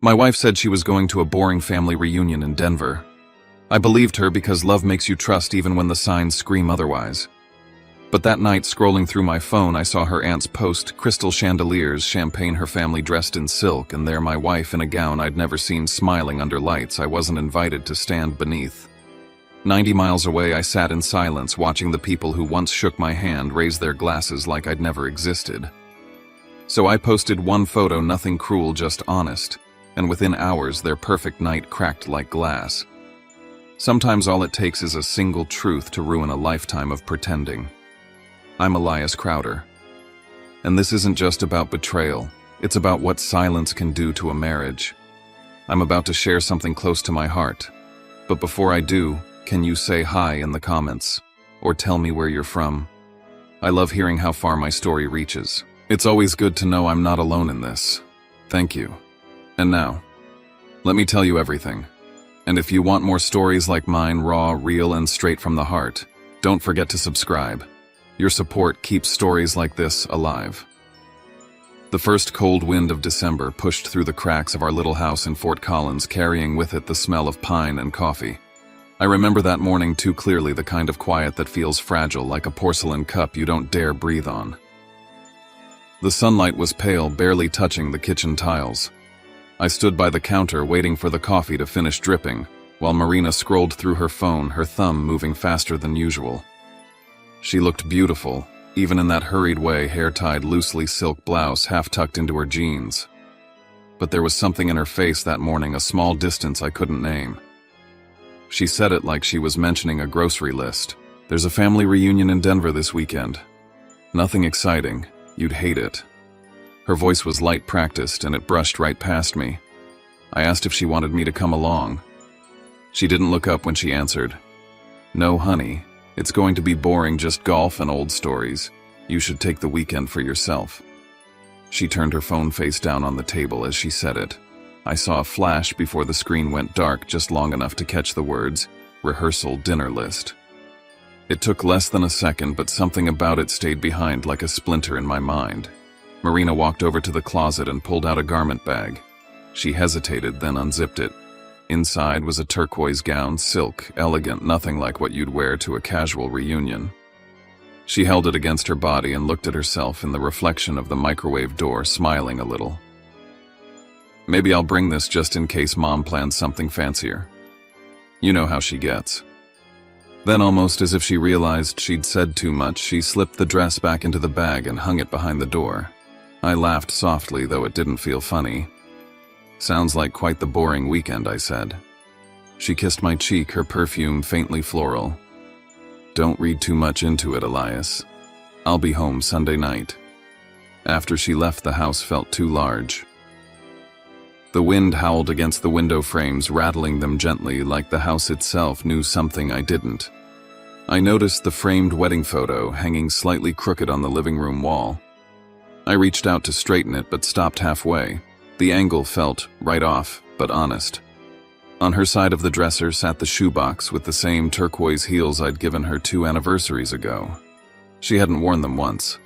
My wife said she was going to a boring family reunion in Denver. I believed her because love makes you trust even when the signs scream otherwise. But that night, scrolling through my phone, I saw her aunt's post, crystal chandeliers, champagne, her family dressed in silk, and there my wife in a gown I'd never seen smiling under lights I wasn't invited to stand beneath. 90 miles away, I sat in silence, watching the people who once shook my hand raise their glasses like I'd never existed. So I posted one photo, nothing cruel, just honest, and within hours their perfect night cracked like glass. Sometimes all it takes is a single truth to ruin a lifetime of pretending. I'm Elias Crowder. And this isn't just about betrayal, it's about what silence can do to a marriage. I'm about to share something close to my heart. But before I do, can you say hi in the comments? Or tell me where you're from? I love hearing how far my story reaches. It's always good to know I'm not alone in this. Thank you. And now, let me tell you everything. And if you want more stories like mine, raw, real, and straight from the heart, don't forget to subscribe. Your support keeps stories like this alive. The first cold wind of December pushed through the cracks of our little house in Fort Collins, carrying with it the smell of pine and coffee. I remember that morning too clearly, the kind of quiet that feels fragile, like a porcelain cup you don't dare breathe on. The sunlight was pale, barely touching the kitchen tiles. I stood by the counter waiting for the coffee to finish dripping, while Marina scrolled through her phone, her thumb moving faster than usual. She looked beautiful, even in that hurried way, hair tied loosely, silk blouse half tucked into her jeans. But there was something in her face that morning, a small distance I couldn't name. She said it like she was mentioning a grocery list. There's a family reunion in Denver this weekend. Nothing exciting, you'd hate it. Her voice was light, practiced, and it brushed right past me. I asked if she wanted me to come along. She didn't look up when she answered. No, honey. It's going to be boring, just golf and old stories. You should take the weekend for yourself. She turned her phone face down on the table as she said it. I saw a flash before the screen went dark, just long enough to catch the words, rehearsal dinner list. It took less than a second, but something about it stayed behind like a splinter in my mind. Marina walked over to the closet and pulled out a garment bag. She hesitated, then unzipped it. Inside was a turquoise gown, silk, elegant, nothing like what you'd wear to a casual reunion. She held it against her body and looked at herself in the reflection of the microwave door, smiling a little. Maybe I'll bring this just in case Mom plans something fancier. You know how she gets. Then, almost as if she realized she'd said too much, she slipped the dress back into the bag and hung it behind the door. I laughed softly, though it didn't feel funny. Sounds like quite the boring weekend, I said. She kissed my cheek, her perfume faintly floral. Don't read too much into it, Elias. I'll be home Sunday night. After she left, the house felt too large. The wind howled against the window frames, rattling them gently, like the house itself knew something I didn't. I noticed the framed wedding photo hanging slightly crooked on the living room wall. I reached out to straighten it, but stopped halfway. The angle felt right off, but honest. On her side of the dresser sat the shoebox with the same turquoise heels I'd given her 2 anniversaries ago. She hadn't worn them once.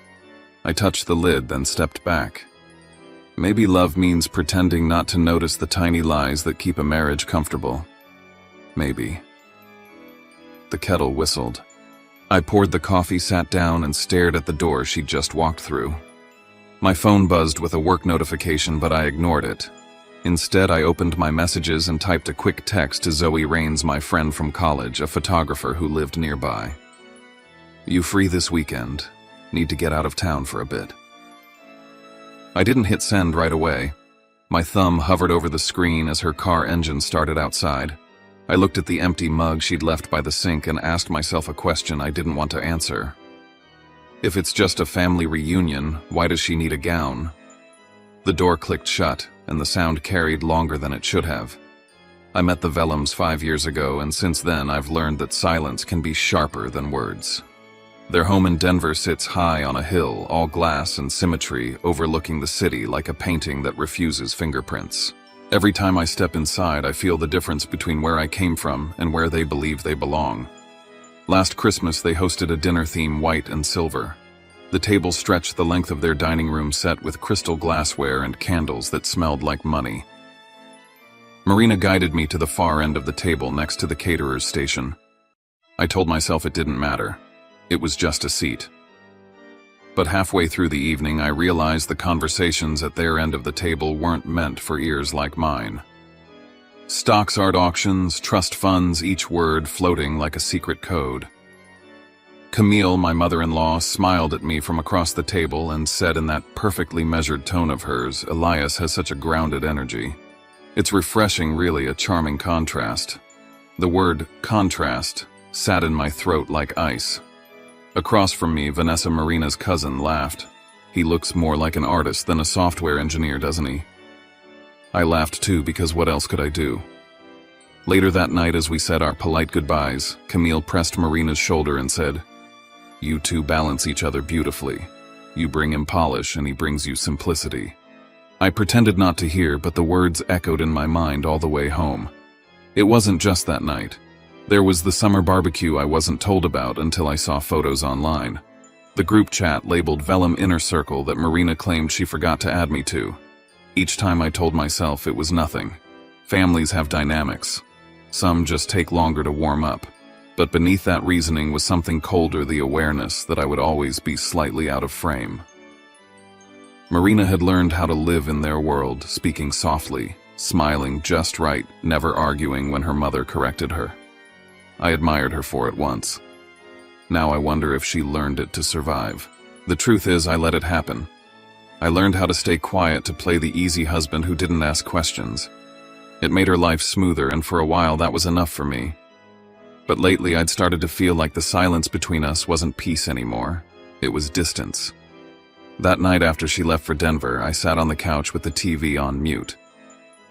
I touched the lid, then stepped back. Maybe love means pretending not to notice the tiny lies that keep a marriage comfortable. Maybe. The kettle whistled. I poured the coffee, sat down, and stared at the door she'd just walked through. My phone buzzed with a work notification, but I ignored it. Instead, I opened my messages and typed a quick text to Zoe Rains, my friend from college, a photographer who lived nearby. You free this weekend? Need to get out of town for a bit. I didn't hit send right away. My thumb hovered over the screen as her car engine started outside. I looked at the empty mug she'd left by the sink and asked myself a question I didn't want to answer. If it's just a family reunion, why does she need a gown? The door clicked shut, and the sound carried longer than it should have. I met the Vellums 5 years ago, and since then I've learned that silence can be sharper than words. Their home in Denver sits high on a hill, all glass and symmetry, overlooking the city like a painting that refuses fingerprints. Every time I step inside, I feel the difference between where I came from and where they believe they belong. Last Christmas, they hosted a dinner theme white and silver. The table stretched the length of their dining room set with crystal glassware and candles that smelled like money. Marina guided me to the far end of the table next to the caterer's station. I told myself it didn't matter. It was just a seat. But halfway through the evening, I realized the conversations at their end of the table weren't meant for ears like mine. Stocks, art auctions, trust funds, each word floating like a secret code. Camille, my mother-in-law, smiled at me from across the table and said in that perfectly measured tone of hers, "Elias has such a grounded energy." It's refreshing, really, a charming contrast. The word contrast sat in my throat like ice. Across from me, Vanessa, Marina's cousin, laughed. "He looks more like an artist than a software engineer, doesn't he?" I laughed too, because what else could I do? Later that night, as we said our polite goodbyes, Camille pressed Marina's shoulder and said, "You two balance each other beautifully. You bring him polish and he brings you simplicity." I pretended not to hear, but the words echoed in my mind all the way home. It wasn't just that night. There was the summer barbecue I wasn't told about until I saw photos online. The group chat labeled Vellum Inner Circle that Marina claimed she forgot to add me to. Each time I told myself it was nothing. Families have dynamics. Some just take longer to warm up. But beneath that reasoning was something colder, the awareness that I would always be slightly out of frame. Marina had learned how to live in their world, speaking softly, smiling just right, never arguing when her mother corrected her. I admired her for it once. Now I wonder if she learned it to survive. The truth is, I let it happen. I learned how to stay quiet, to play the easy husband who didn't ask questions. It made her life smoother, and for a while that was enough for me. But lately I'd started to feel like the silence between us wasn't peace anymore. It was distance. That night after she left for Denver, I sat on the couch with the TV on mute.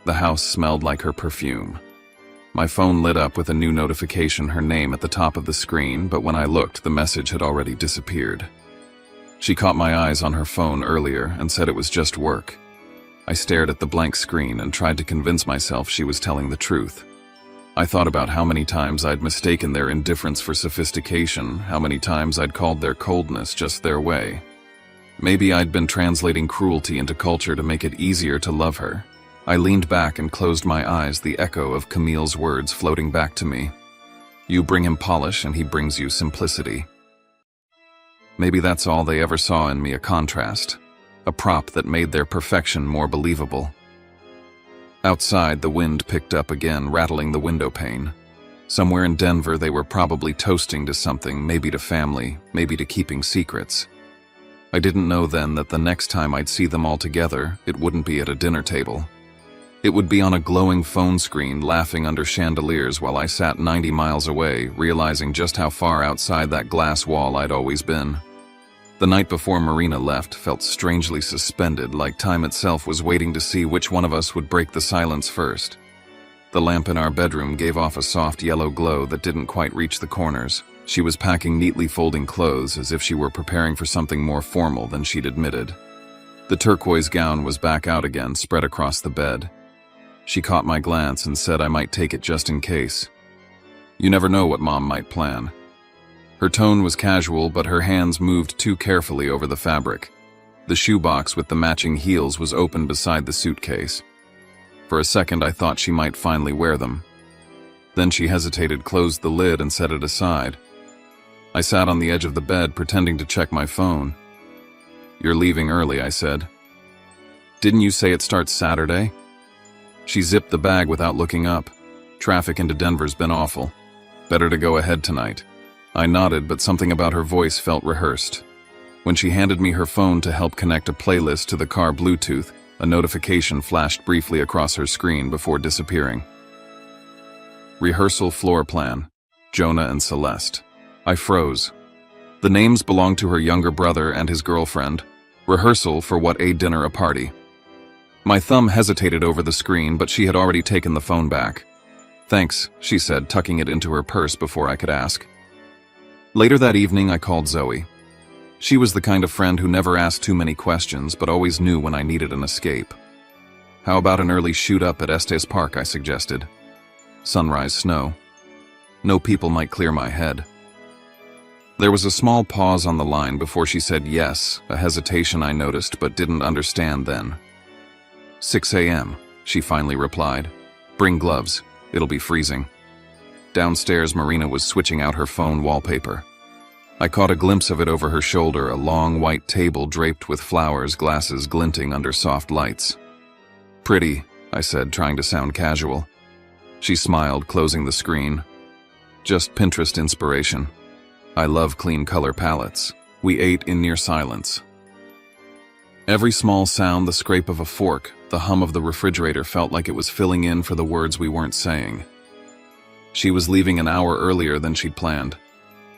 The house smelled like her perfume. My phone lit up with a new notification, her name at the top of the screen, but when I looked, the message had already disappeared. She caught my eyes on her phone earlier and said it was just work. I stared at the blank screen and tried to convince myself she was telling the truth. I thought about how many times I'd mistaken their indifference for sophistication, how many times I'd called their coldness just their way. Maybe I'd been translating cruelty into culture to make it easier to love her. I leaned back and closed my eyes, the echo of Camille's words floating back to me. "You bring him polish and he brings you simplicity." Maybe that's all they ever saw in me, a contrast, a prop that made their perfection more believable. Outside, the wind picked up again, rattling the window pane. Somewhere in Denver, they were probably toasting to something, maybe to family, maybe to keeping secrets. I didn't know then that the next time I'd see them all together, it wouldn't be at a dinner table. It would be on a glowing phone screen, laughing under chandeliers while I sat 90 miles away, realizing just how far outside that glass wall I'd always been. The night before Marina left felt strangely suspended, like time itself was waiting to see which one of us would break the silence first. The lamp in our bedroom gave off a soft yellow glow that didn't quite reach the corners. She was packing neatly folding clothes as if she were preparing for something more formal than she'd admitted. The turquoise gown was back out again, spread across the bed. She caught my glance and said I might take it just in case. "You never know what Mom might plan." Her tone was casual, but her hands moved too carefully over the fabric. The shoebox with the matching heels was open beside the suitcase. For a second I thought she might finally wear them. Then she hesitated, closed the lid, and set it aside. I sat on the edge of the bed, pretending to check my phone. "You're leaving early," I said. "Didn't you say it starts Saturday?" She zipped the bag without looking up. "Traffic into Denver's been awful. Better to go ahead tonight." I nodded, but something about her voice felt rehearsed. When she handed me her phone to help connect a playlist to the car Bluetooth, a notification flashed briefly across her screen before disappearing. Rehearsal floor plan, Jonah and Celeste. I froze. The names belonged to her younger brother and his girlfriend. Rehearsal for what? A dinner, a party. My thumb hesitated over the screen, but she had already taken the phone back. "Thanks," she said, tucking it into her purse before I could ask. Later that evening, I called Zoe. She was the kind of friend who never asked too many questions, but always knew when I needed an escape. "How about an early shoot-up at Estes Park?" I suggested. "Sunrise snow. No people might clear my head." There was a small pause on the line before she said yes, a hesitation I noticed but didn't understand then. 6 a.m., she finally replied. Bring gloves. It'll be freezing. Downstairs, Marina was switching out her phone wallpaper. I caught a glimpse of it over her shoulder, a long white table draped with flowers, glasses glinting under soft lights. Pretty, I said, trying to sound casual. She smiled, closing the screen. Just Pinterest inspiration. I love clean color palettes. We ate in near silence. Every small sound, the scrape of a fork, the hum of the refrigerator felt like it was filling in for the words we weren't saying. She was leaving an hour earlier than she'd planned,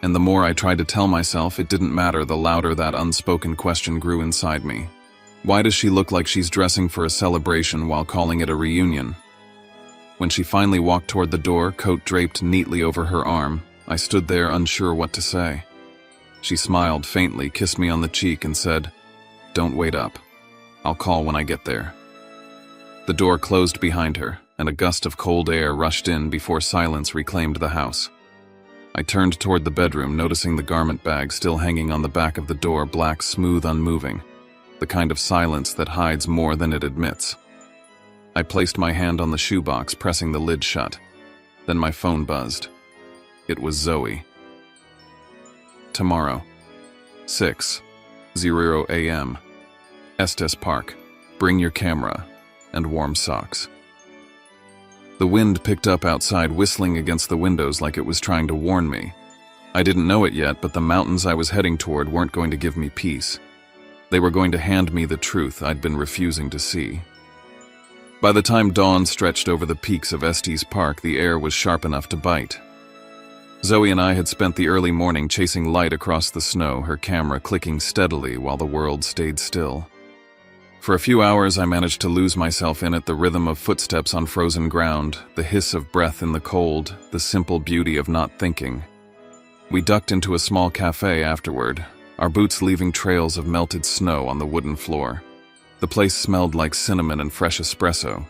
and the more I tried to tell myself it didn't matter, the louder that unspoken question grew inside me. Why does she look like she's dressing for a celebration while calling it a reunion? When she finally walked toward the door, coat draped neatly over her arm, I stood there unsure what to say. She smiled faintly, kissed me on the cheek, and said, "Don't wait up. I'll call when I get there." The door closed behind her, and a gust of cold air rushed in before silence reclaimed the house. I turned toward the bedroom, noticing the garment bag still hanging on the back of the door, black, smooth, unmoving, the kind of silence that hides more than it admits. I placed my hand on the shoebox, pressing the lid shut. Then my phone buzzed. It was Zoe. Tomorrow, 6:00 a.m. Estes Park. Bring your camera and warm socks. The wind picked up outside, whistling against the windows like it was trying to warn me. I didn't know it yet, but the mountains I was heading toward weren't going to give me peace. They were going to hand me the truth I'd been refusing to see. By the time dawn stretched over the peaks of Estes Park, the air was sharp enough to bite. Zoe and I had spent the early morning chasing light across the snow, her camera clicking steadily while the world stayed still. For a few hours I managed to lose myself in it, the rhythm of footsteps on frozen ground, the hiss of breath in the cold, the simple beauty of not thinking. We ducked into a small cafe afterward, our boots leaving trails of melted snow on the wooden floor. The place smelled like cinnamon and fresh espresso.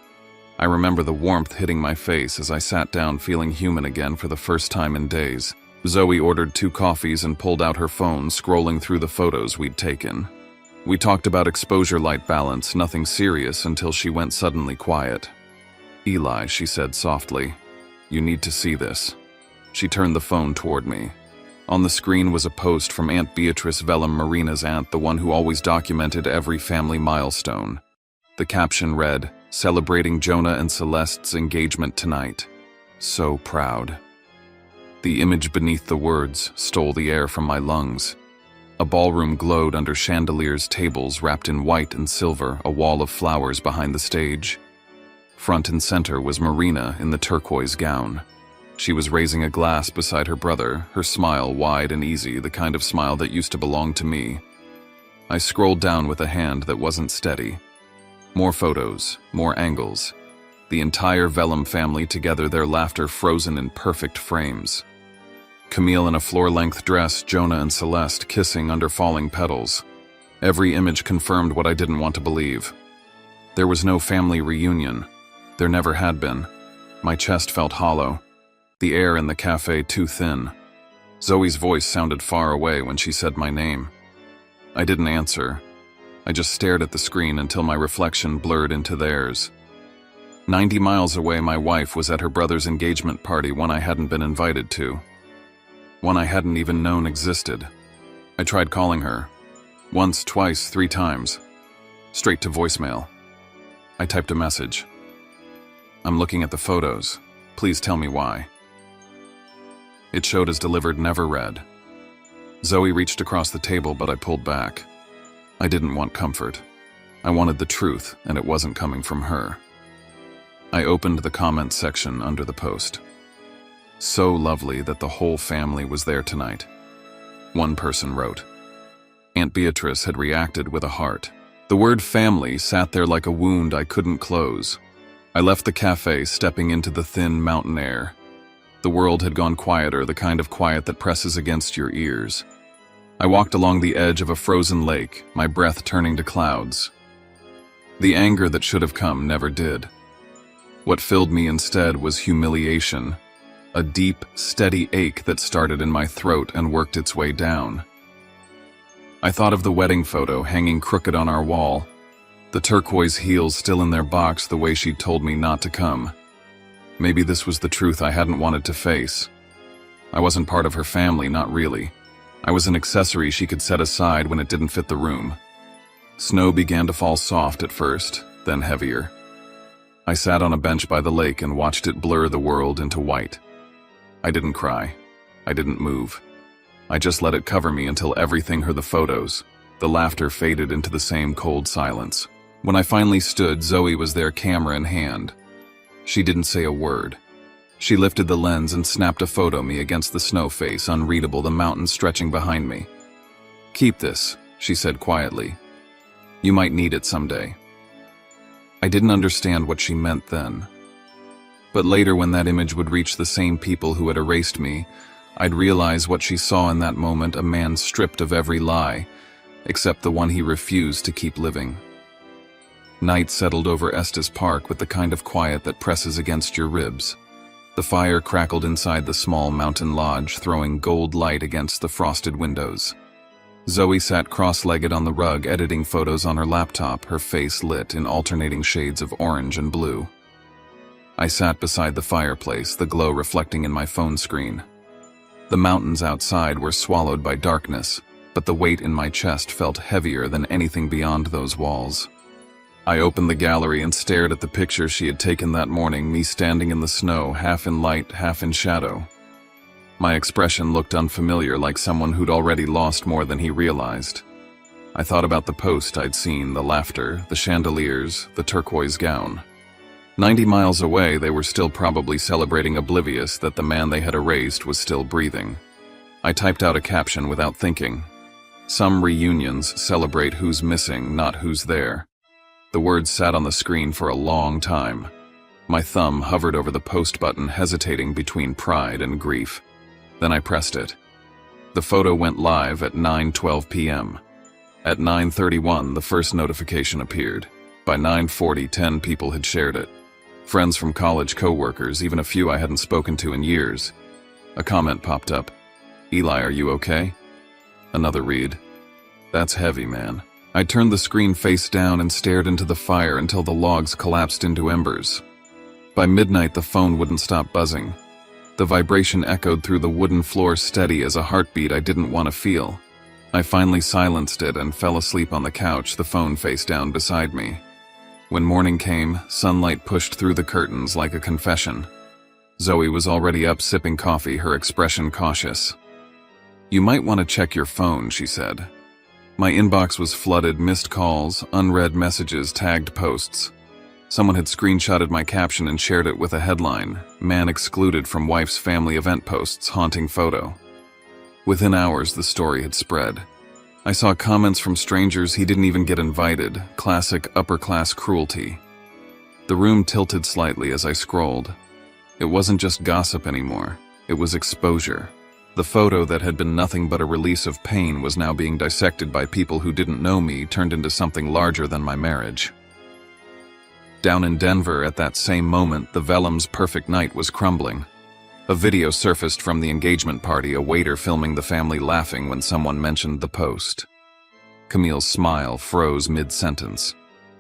I remember the warmth hitting my face as I sat down, feeling human again for the first time in days. Zoe ordered 2 coffees and pulled out her phone, scrolling through the photos we'd taken. We talked about exposure light balance, nothing serious, until she went suddenly quiet. "Eli," she said softly, "you need to see this." She turned the phone toward me. On the screen was a post from Aunt Beatrice Vellum, Marina's aunt, the one who always documented every family milestone. The caption read, "Celebrating Jonah and Celeste's engagement tonight. So proud." The image beneath the words stole the air from my lungs. A ballroom glowed under chandeliers, tables wrapped in white and silver, a wall of flowers behind the stage. Front and center was Marina in the turquoise gown. She was raising a glass beside her brother, her smile wide and easy, the kind of smile that used to belong to me. I scrolled down with a hand that wasn't steady. More photos, more angles. The entire Vellum family together, their laughter frozen in perfect frames. Camille in a floor-length dress, Jonah and Celeste kissing under falling petals. Every image confirmed what I didn't want to believe. There was no family reunion. There never had been. My chest felt hollow. The air in the cafe too thin. Zoe's voice sounded far away when she said my name. I didn't answer. I just stared at the screen until my reflection blurred into theirs. 90 miles away, my wife was at her brother's engagement party, one I hadn't been invited to. One I hadn't even known existed. I tried calling her. Once, twice, 3 times. Straight to voicemail. I typed a message. "I'm looking at the photos. Please tell me why." It showed as delivered, never read. Zoe reached across the table, but I pulled back. I didn't want comfort. I wanted the truth, and it wasn't coming from her. I opened the comments section under the post. "So lovely that the whole family was there tonight." One person wrote. Aunt Beatrice had reacted with a heart. The word family sat there like a wound I couldn't close. I left the cafe, stepping into the thin mountain air. The world had gone quieter, the kind of quiet that presses against your ears. I walked along the edge of a frozen lake, my breath turning to clouds. The anger that should have come never did. What filled me instead was humiliation, a deep, steady ache that started in my throat and worked its way down. I thought of the wedding photo hanging crooked on our wall, the turquoise heels still in their box the way she'd told me not to come. Maybe this was the truth I hadn't wanted to face. I wasn't part of her family, not really. I was an accessory she could set aside when it didn't fit the room. Snow began to fall soft at first, then heavier. I sat on a bench by the lake and watched it blur the world into white. I didn't cry. I didn't move. I just let it cover me until everything heard the photos. The laughter faded into the same cold silence. When I finally stood, Zoe was there, camera in hand. She didn't say a word. She lifted the lens and snapped a photo of me against the snow face, unreadable, the mountains stretching behind me. "Keep this," she said quietly. "You might need it someday." I didn't understand what she meant then. But later, when that image would reach the same people who had erased me, I'd realize what she saw in that moment: a man stripped of every lie, except the one he refused to keep living. Night settled over Estes Park with the kind of quiet that presses against your ribs. The fire crackled inside the small mountain lodge, throwing gold light against the frosted windows. Zoe sat cross-legged on the rug, editing photos on her laptop, her face lit in alternating shades of orange and blue. I sat beside the fireplace, the glow reflecting in my phone screen. The mountains outside were swallowed by darkness, but the weight in my chest felt heavier than anything beyond those walls. I opened the gallery and stared at the picture she had taken that morning, me standing in the snow, half in light, half in shadow. My expression looked unfamiliar, like someone who'd already lost more than he realized. I thought about the post I'd seen, the laughter, the chandeliers, the turquoise gown. 90 miles away, they were still probably celebrating, oblivious that the man they had erased was still breathing. I typed out a caption without thinking. "Some reunions celebrate who's missing, not who's there." The words sat on the screen for a long time. My thumb hovered over the post button, hesitating between pride and grief. Then I pressed it. The photo went live at 9:12 p.m. At 9:31, the first notification appeared. By 9:40, 10 people had shared it. Friends from college, co-workers, even a few I hadn't spoken to in years. A comment popped up. "Eli, are you okay?" Another read. "That's heavy, man." I turned the screen face down and stared into the fire until the logs collapsed into embers. By midnight, the phone wouldn't stop buzzing. The vibration echoed through the wooden floor, steady as a heartbeat I didn't want to feel. I finally silenced it and fell asleep on the couch, the phone face down beside me. When morning came, sunlight pushed through the curtains like a confession. Zoe was already up, sipping coffee, her expression cautious. "You might want to check your phone," she said. My inbox was flooded, missed calls, unread messages, tagged posts. Someone had screenshotted my caption and shared it with a headline: "Man excluded from wife's family event posts, haunting photo." Within hours, the story had spread. I saw comments from strangers he didn't even get invited, classic upper-class cruelty. The room tilted slightly as I scrolled. It wasn't just gossip anymore, it was exposure. The photo that had been nothing but a release of pain was now being dissected by people who didn't know me, turned into something larger than my marriage. Down in Denver, at that same moment, the Vellum's perfect night was crumbling. A video surfaced from the engagement party, a waiter filming the family laughing when someone mentioned the post. Camille's smile froze mid-sentence.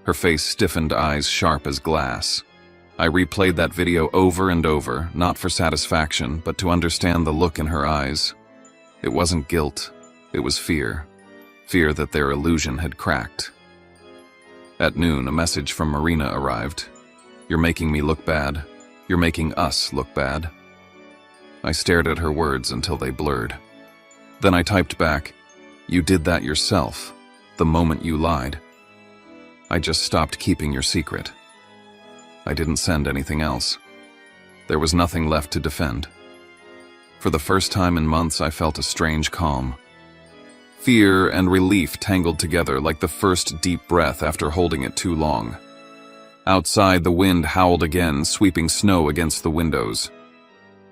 Her face stiffened, eyes sharp as glass. I replayed that video over and over, not for satisfaction, but to understand the look in her eyes. It wasn't guilt, it was fear. Fear that their illusion had cracked. At noon, a message from Marina arrived. "You're making me look bad. You're making us look bad." I stared at her words until they blurred. Then I typed back, "You did that yourself, the moment you lied. I just stopped keeping your secret." I didn't send anything else. There was nothing left to defend. For the first time in months, I felt a strange calm. Fear and relief tangled together like the first deep breath after holding it too long. Outside, the wind howled again, sweeping snow against the windows.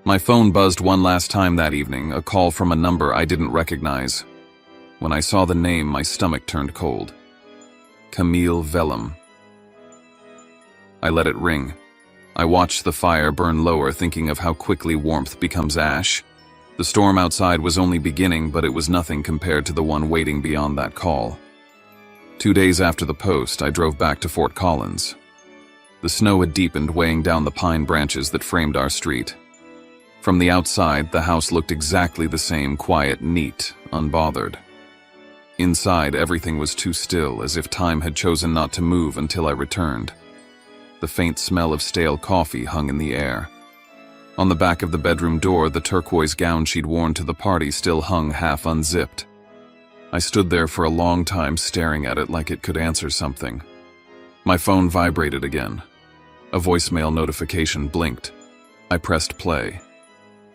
My phone buzzed one last time that evening, a call from a number I didn't recognize. When I saw the name, my stomach turned cold. Camille Vellum. I let it ring. I watched the fire burn lower, thinking of how quickly warmth becomes ash. The storm outside was only beginning, but it was nothing compared to the one waiting beyond that call. 2 days after the post, I drove back to Fort Collins. The snow had deepened, weighing down the pine branches that framed our street. From the outside, the house looked exactly the same, quiet, neat, unbothered. Inside, everything was too still, as if time had chosen not to move until I returned. The faint smell of stale coffee hung in the air. On the back of the bedroom door, the turquoise gown she'd worn to the party still hung half unzipped. I stood there for a long time, staring at it like it could answer something. My phone vibrated again. A voicemail notification blinked. I pressed play.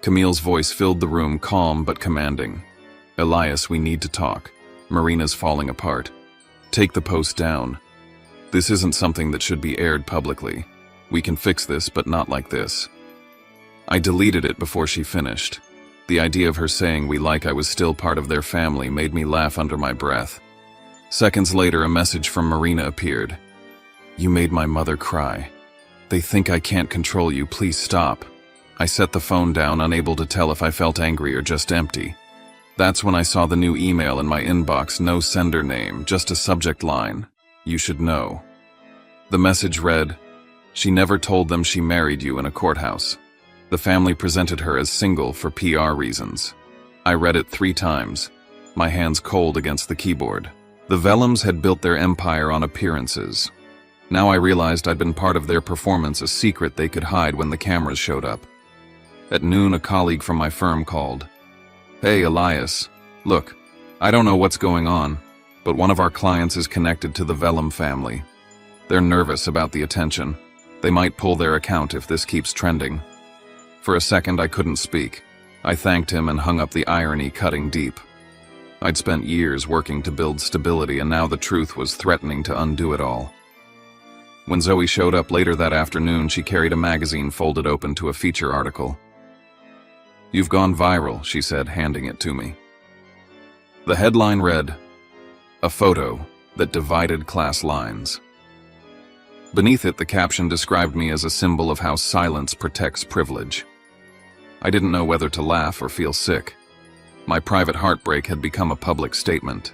Camille's voice filled the room, calm but commanding. "Elias, we need to talk. Marina's falling apart. Take the post down. This isn't something that should be aired publicly. We can fix this, but not like this." I deleted it before she finished. The idea of her saying we like I was still part of their family made me laugh under my breath. Seconds later, a message from Marina appeared. "You made my mother cry. They think I can't control you, please stop." I set the phone down, unable to tell if I felt angry or just empty. That's when I saw the new email in my inbox, no sender name, just a subject line. "You should know." The message read, "She never told them she married you in a courthouse. The family presented her as single for PR reasons." I read it 3 times, my hands cold against the keyboard. The Vellums had built their empire on appearances. Now I realized I'd been part of their performance, a secret they could hide when the cameras showed up. At noon, a colleague from my firm called. "Hey, Elias. Look, I don't know what's going on, but one of our clients is connected to the Vellum family. They're nervous about the attention. They might pull their account if this keeps trending." For a second, I couldn't speak. I thanked him and hung up, the irony cutting deep. I'd spent years working to build stability, and now the truth was threatening to undo it all. When Zoe showed up later that afternoon, she carried a magazine folded open to a feature article. "You've gone viral," she said, handing it to me. The headline read, "A photo that divided class lines." Beneath it, the caption described me as a symbol of how silence protects privilege. I didn't know whether to laugh or feel sick. My private heartbreak had become a public statement.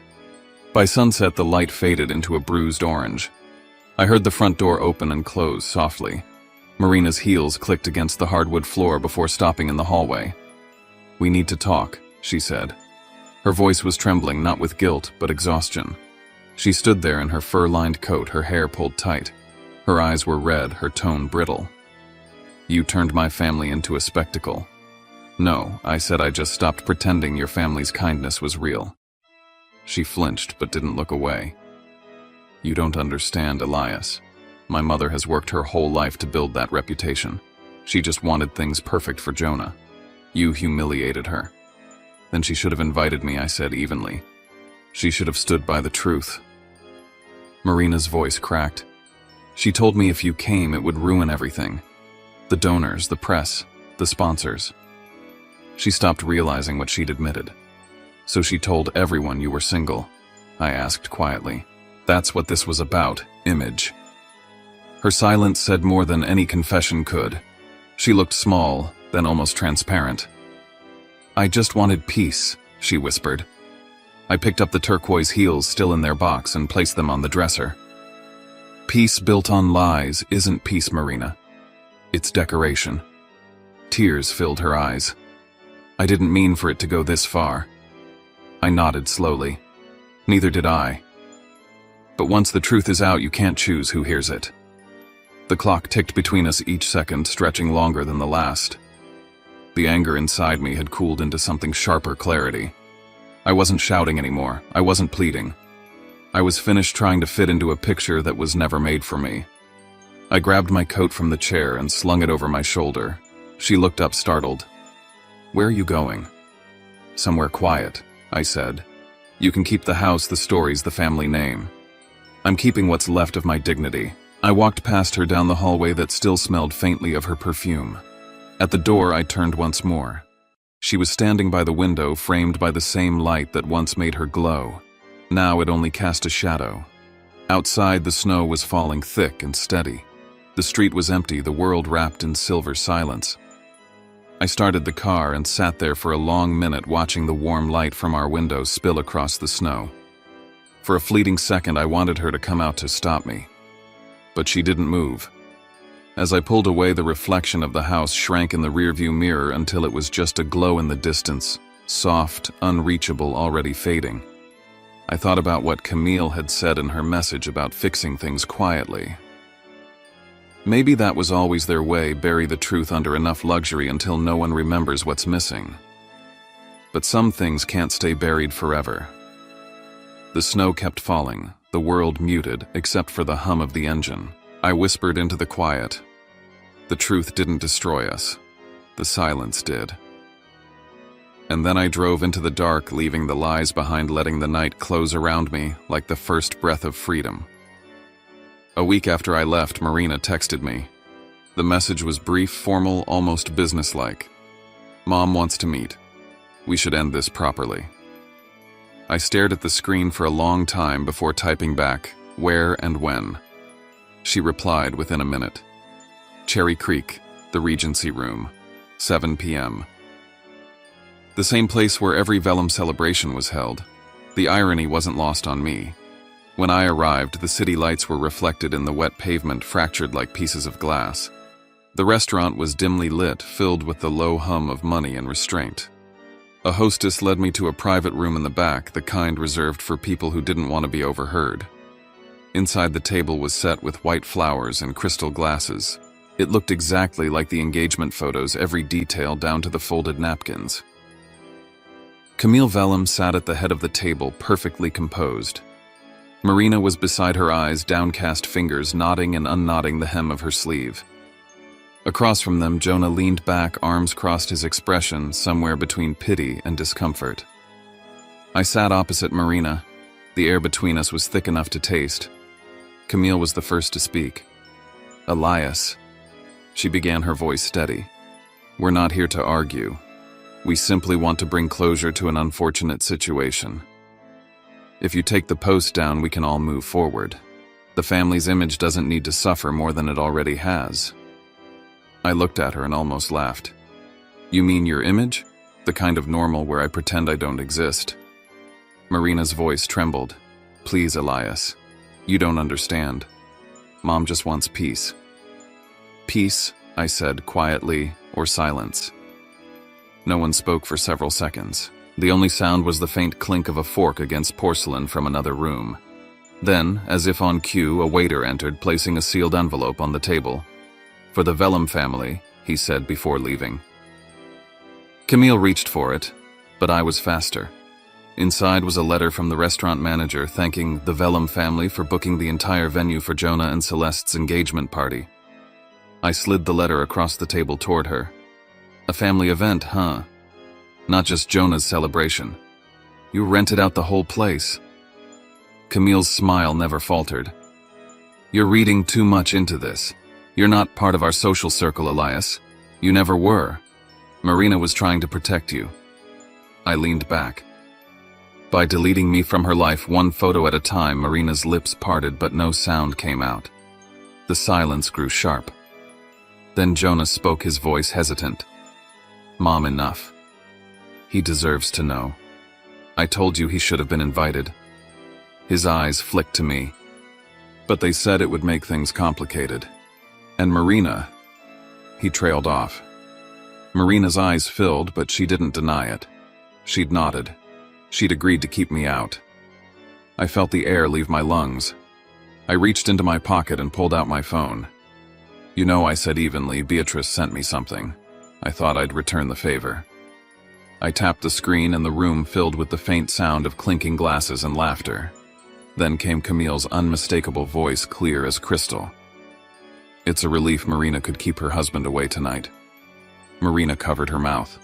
By sunset, the light faded into a bruised orange. I heard the front door open and close softly. Marina's heels clicked against the hardwood floor before stopping in the hallway. "We need to talk," she said. Her voice was trembling, not with guilt, but exhaustion. She stood there in her fur-lined coat, her hair pulled tight. Her eyes were red, her tone brittle. "You turned my family into a spectacle." "No," I said, "I just stopped pretending your family's kindness was real." She flinched, but didn't look away. "You don't understand, Elias. My mother has worked her whole life to build that reputation. She just wanted things perfect for Jonah. You humiliated her." "Then she should have invited me," I said evenly. "She should have stood by the truth." Marina's voice cracked. "She told me if you came, it would ruin everything. The donors, the press, the sponsors." She stopped, realizing what she'd admitted. "So she told everyone you were single?" I asked quietly. "That's what this was about, image." Her silence said more than any confession could. She looked small, then almost transparent. "I just wanted peace," she whispered. I picked up the turquoise heels still in their box and placed them on the dresser. "Peace built on lies isn't peace, Marina. It's decoration." Tears filled her eyes. "I didn't mean for it to go this far." I nodded slowly. "Neither did I. But once the truth is out, you can't choose who hears it." The clock ticked between us, each second stretching longer than the last. The anger inside me had cooled into something sharper clarity. I wasn't shouting anymore. I wasn't pleading. I was finished trying to fit into a picture that was never made for me. I grabbed my coat from the chair and slung it over my shoulder. She looked up, startled. "Where are you going?" "Somewhere quiet," I said. "You can keep the house, the stories, the family name. I'm keeping what's left of my dignity." I walked past her down the hallway that still smelled faintly of her perfume. At the door, I turned once more. She was standing by the window, framed by the same light that once made her glow. Now it only cast a shadow. Outside, the snow was falling thick and steady. The street was empty, the world wrapped in silver silence. I started the car and sat there for a long minute, watching the warm light from our window spill across the snow. For a fleeting second, I wanted her to come out to stop me. But she didn't move. As I pulled away, the reflection of the house shrank in the rearview mirror until it was just a glow in the distance, soft, unreachable, already fading. I thought about what Camille had said in her message about fixing things quietly. Maybe that was always their way, bury the truth under enough luxury until no one remembers what's missing. But some things can't stay buried forever. The snow kept falling, the world muted except for the hum of the engine. I whispered into the quiet. The truth didn't destroy us. The silence did. And then I drove into the dark, leaving the lies behind, letting the night close around me like the first breath of freedom. A week after I left, Marina texted me. The message was brief, formal, almost businesslike. Mom wants to meet. We should end this properly. I stared at the screen for a long time before typing back, where and when. She replied within a minute. Cherry Creek, the Regency Room, 7 p.m. The same place where every Vellum celebration was held. The irony wasn't lost on me. When I arrived, the city lights were reflected in the wet pavement, fractured like pieces of glass. The restaurant was dimly lit, filled with the low hum of money and restraint. A hostess led me to a private room in the back, the kind reserved for people who didn't want to be overheard. Inside, the table was set with white flowers and crystal glasses. It looked exactly like the engagement photos, every detail down to the folded napkins. Camille Vellum sat at the head of the table, perfectly composed. Marina was beside her, eyes, downcast fingers knotting and unknotting the hem of her sleeve. Across from them, Jonah leaned back, arms crossed, his expression somewhere between pity and discomfort. I sat opposite Marina. The air between us was thick enough to taste. Camille was the first to speak. Elias, she began, her voice steady. We're not here to argue. We simply want to bring closure to an unfortunate situation. If you take the post down, we can all move forward. The family's image doesn't need to suffer more than it already has. I looked at her and almost laughed. You mean your image? The kind of normal where I pretend I don't exist? Marina's voice trembled. Please, Elias. You don't understand. Mom just wants peace. Peace, I said quietly, or silence. No one spoke for several seconds. The only sound was the faint clink of a fork against porcelain from another room. Then, as if on cue, a waiter entered, placing a sealed envelope on the table. For the Vellum family, he said before leaving. Camille reached for it, but I was faster. Inside was a letter from the restaurant manager thanking the Vellum family for booking the entire venue for Jonah and Celeste's engagement party. I slid the letter across the table toward her. A family event, huh? Not just Jonah's celebration. You rented out the whole place. Camille's smile never faltered. You're reading too much into this. You're not part of our social circle, Elias. You never were. Marina was trying to protect you. I leaned back. By deleting me from her life one photo at a time, Marina's lips parted, but no sound came out. The silence grew sharp. Then Jonah spoke, his voice hesitant. Mom, enough. He deserves to know. I told you he should have been invited. His eyes flicked to me. But they said it would make things complicated. And Marina, he trailed off. Marina's eyes filled, but she didn't deny it. She'd nodded. She'd agreed to keep me out. I felt the air leave my lungs. I reached into my pocket and pulled out my phone. You know, I said evenly, Beatrice sent me something. I thought I'd return the favor. I tapped the screen and the room filled with the faint sound of clinking glasses and laughter. Then came Camille's unmistakable voice, clear as crystal. It's a relief Marina could keep her husband away tonight. Marina covered her mouth.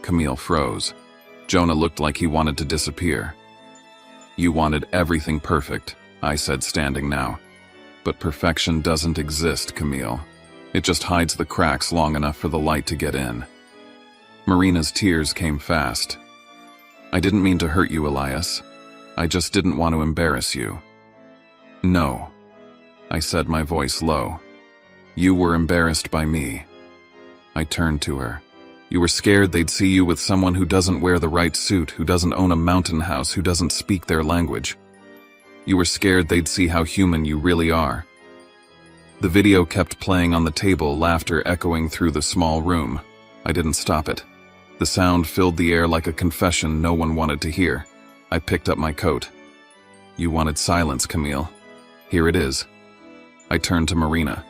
Camille froze. Jonah looked like he wanted to disappear. You wanted everything perfect, I said, standing now. But perfection doesn't exist, Camille. It just hides the cracks long enough for the light to get in. Marina's tears came fast. I didn't mean to hurt you, Elias. I just didn't want to embarrass you. No, I said, my voice low. You were embarrassed by me. I turned to her. You were scared they'd see you with someone who doesn't wear the right suit, who doesn't own a mountain house, who doesn't speak their language. You were scared they'd see how human you really are. The video kept playing on the table, laughter echoing through the small room. I didn't stop it. The sound filled the air like a confession no one wanted to hear. I picked up my coat. You wanted silence, Camille. Here it is. I turned to Marina.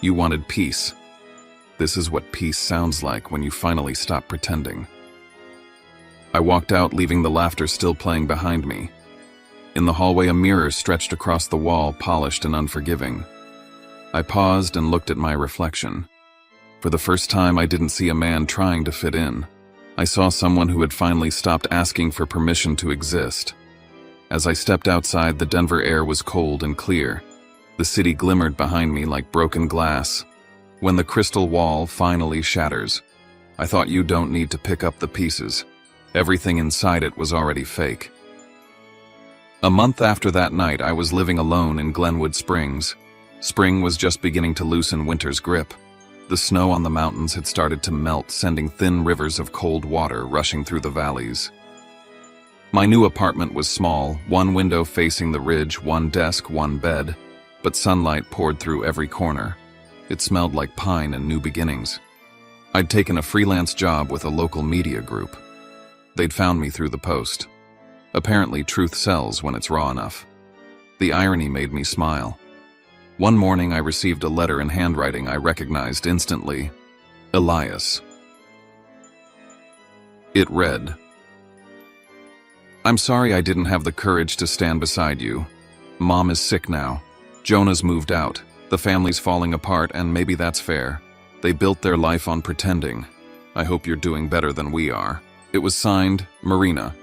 You wanted peace. This is what peace sounds like when you finally stop pretending. I walked out, leaving the laughter still playing behind me. In the hallway, a mirror stretched across the wall, polished and unforgiving. I paused and looked at my reflection. For the first time, I didn't see a man trying to fit in. I saw someone who had finally stopped asking for permission to exist. As I stepped outside, the Denver air was cold and clear. The city glimmered behind me like broken glass. When the crystal wall finally shatters, I thought you don't need to pick up the pieces. Everything inside it was already fake. A month after that night, I was living alone in Glenwood Springs. Spring was just beginning to loosen winter's grip. The snow on the mountains had started to melt, sending thin rivers of cold water rushing through the valleys. My new apartment was small, one window facing the ridge, one desk, one bed, but sunlight poured through every corner. It smelled like pine and new beginnings. I'd taken a freelance job with a local media group. They'd found me through the Post. Apparently, truth sells when it's raw enough. The irony made me smile. One morning, I received a letter in handwriting I recognized instantly. Elias. It read, I'm sorry I didn't have the courage to stand beside you. Mom is sick now. Jonah's moved out. The family's falling apart, and maybe that's fair. They built their life on pretending. I hope you're doing better than we are. It was signed, Marina.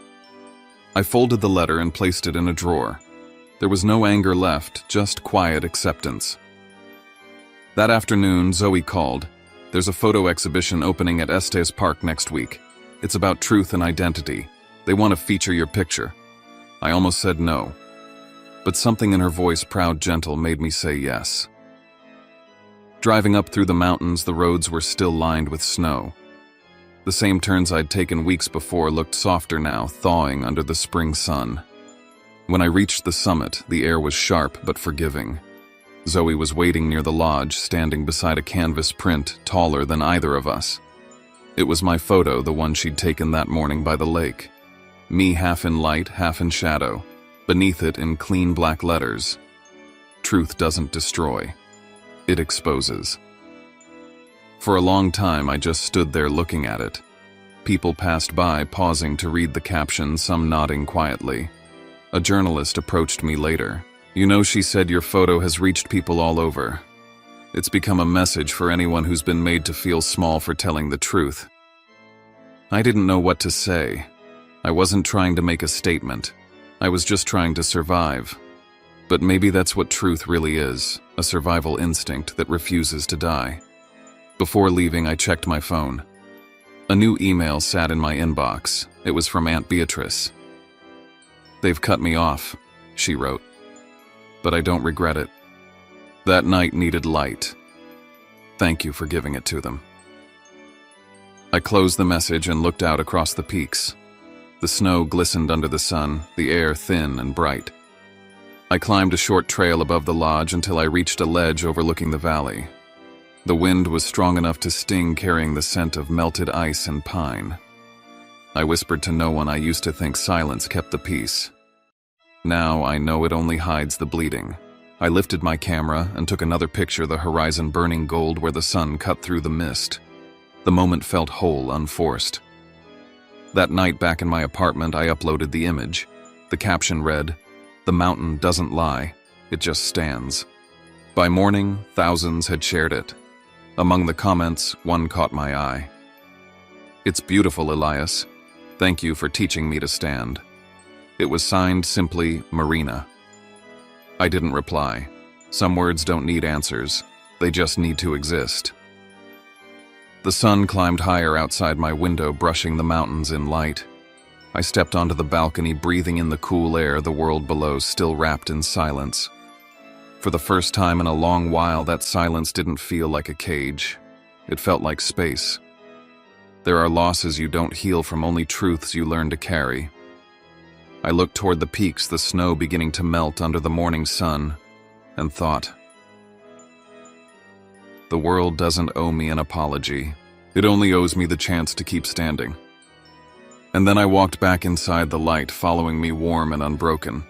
I folded the letter and placed it in a drawer. There was no anger left, just quiet acceptance. That afternoon, Zoe called. There's a photo exhibition opening at Estes Park next week. It's about truth and identity. They want to feature your picture. I almost said no. But something in her voice, proud, gentle, made me say yes. Driving up through the mountains, the roads were still lined with snow. The same turns I'd taken weeks before looked softer now, thawing under the spring sun. When I reached the summit, the air was sharp but forgiving. Zoe was waiting near the lodge, standing beside a canvas print taller than either of us. It was my photo, the one she'd taken that morning by the lake. Me half in light, half in shadow. Beneath it, in clean black letters, truth doesn't destroy. It exposes. For a long time, I just stood there looking at it. People passed by, pausing to read the caption, some nodding quietly. A journalist approached me later. You know, she said, your photo has reached people all over. It's become a message for anyone who's been made to feel small for telling the truth. I didn't know what to say. I wasn't trying to make a statement. I was just trying to survive. But maybe that's what truth really is, a survival instinct that refuses to die. Before leaving, I checked my phone. A new email sat in my inbox. It was from Aunt Beatrice. They've cut me off, she wrote. But I don't regret it. That night needed light. Thank you for giving it to them. I closed the message and looked out across the peaks. The snow glistened under the sun, the air thin and bright. I climbed a short trail above the lodge until I reached a ledge overlooking the valley. The wind was strong enough to sting, carrying the scent of melted ice and pine. I whispered to no one. I used to think silence kept the peace. Now I know it only hides the bleeding. I lifted my camera and took another picture, the horizon burning gold where the sun cut through the mist. The moment felt whole, unforced. That night back in my apartment, I uploaded the image. The caption read, "The mountain doesn't lie, it just stands." By morning, thousands had shared it. Among the comments, one caught my eye. "It's beautiful, Elias. Thank you for teaching me to stand." It was signed simply, Marina. I didn't reply. Some words don't need answers. They just need to exist. The sun climbed higher outside my window, brushing the mountains in light. I stepped onto the balcony, breathing in the cool air, the world below still wrapped in silence. For the first time in a long while, that silence didn't feel like a cage. It felt like space. There are losses you don't heal from, only truths you learn to carry. I looked toward the peaks, the snow beginning to melt under the morning sun, and thought, The world doesn't owe me an apology. It only owes me the chance to keep standing. And then I walked back inside the light, following me warm and unbroken.